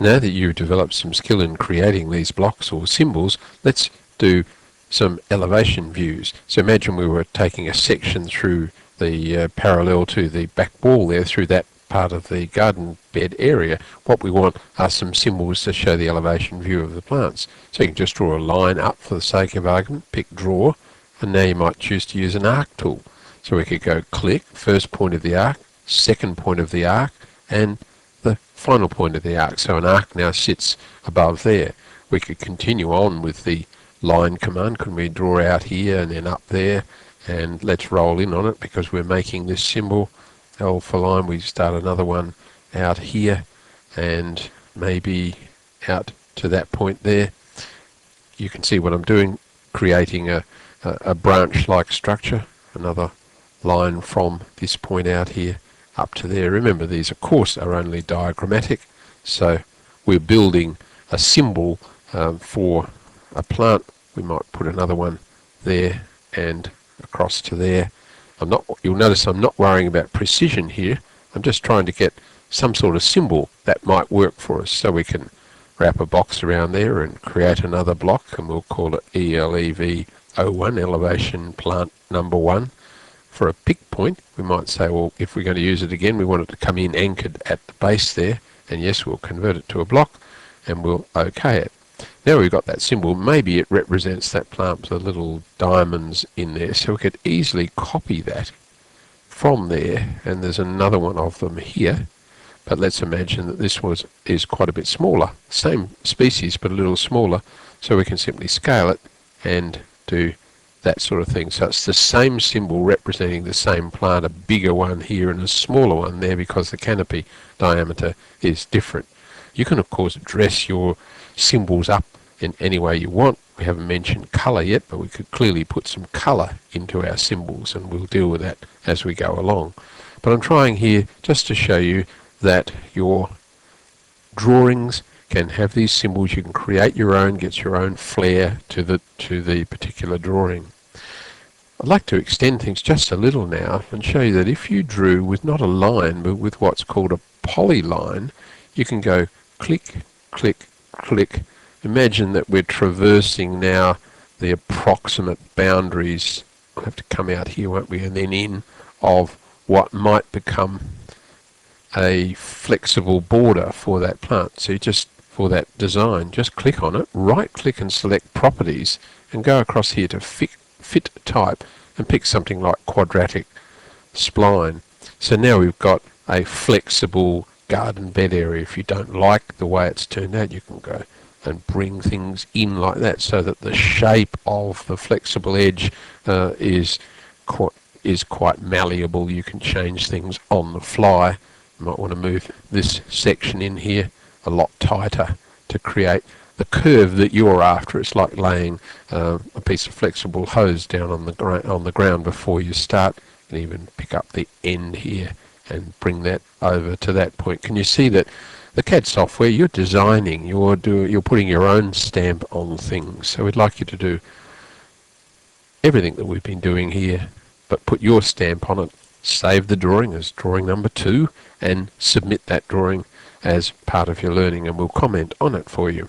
Now that you've developed some skill in creating these blocks or symbols, let's do some elevation views. So imagine we were taking a section through the parallel to the back wall there, through that part of the garden bed area. What we want are some symbols to show the elevation view of the plants. So you can just draw a line up for the sake of argument, pick draw, and now you might choose to use an arc tool. So we could go click, first point of the arc, second point of the arc, and the final point of the arc. So an arc now sits above there. We could continue on with the line command. Can we draw out here and then up there? And let's roll in on it because we're making this symbol L for line. We start another one out here and maybe out to that point there. You can see what I'm doing, creating a branch-like structure. Another line from this point out here up to there. Remember, these of course are only diagrammatic, so we're building a symbol for a plant. We might put another one there and across to there. You'll notice I'm not worrying about precision here. I'm just trying to get some sort of symbol that might work for us. So we can wrap a box around there and create another block, and we'll call it ELEV01, elevation plant number 1. For a pick point, we might say, well, if we're going to use it again, we want it to come in anchored at the base there, and yes, we'll convert it to a block, and we'll OK it. Now we've got that symbol. Maybe it represents that plant with the little diamonds in there, so we could easily copy that from there, and there's another one of them here. But let's imagine that this is quite a bit smaller, same species but a little smaller, so we can simply scale it and do that sort of thing. So it's the same symbol representing the same plant, a bigger one here and a smaller one there because the canopy diameter is different. You can of course dress your symbols up in any way you want. We haven't mentioned colour yet, but we could clearly put some colour into our symbols, and we'll deal with that as we go along. But I'm trying here just to show you that your drawings can have these symbols. You can create your own, get your own flair to the particular drawing. I'd like to extend things just a little now and show you that if you drew with not a line but with what's called a polyline, you can go click, click, click. Imagine that we're traversing now the approximate boundaries. We'll have to come out here, won't we, and then in of what might become a flexible border for that plant. So you just, for that design, just click on it, right click and select properties, and go across here to fit type and pick something like quadratic spline. So now we've got a flexible garden bed area. If you don't like the way it's turned out, you can go and bring things in like that so that the shape of the flexible edge is quite malleable. You can change things on the fly. You might want to move this section in here a lot tighter to create the curve that you're after. It's like laying a piece of flexible hose down on the ground before you start. You can even pick up the end here and bring that over to that point. Can you see that the CAD software, you're designing, you're putting your own stamp on things. So we'd like you to do everything that we've been doing here, but put your stamp on it. Save the drawing as drawing number 2 and submit that drawing as part of your learning, and we'll comment on it for you.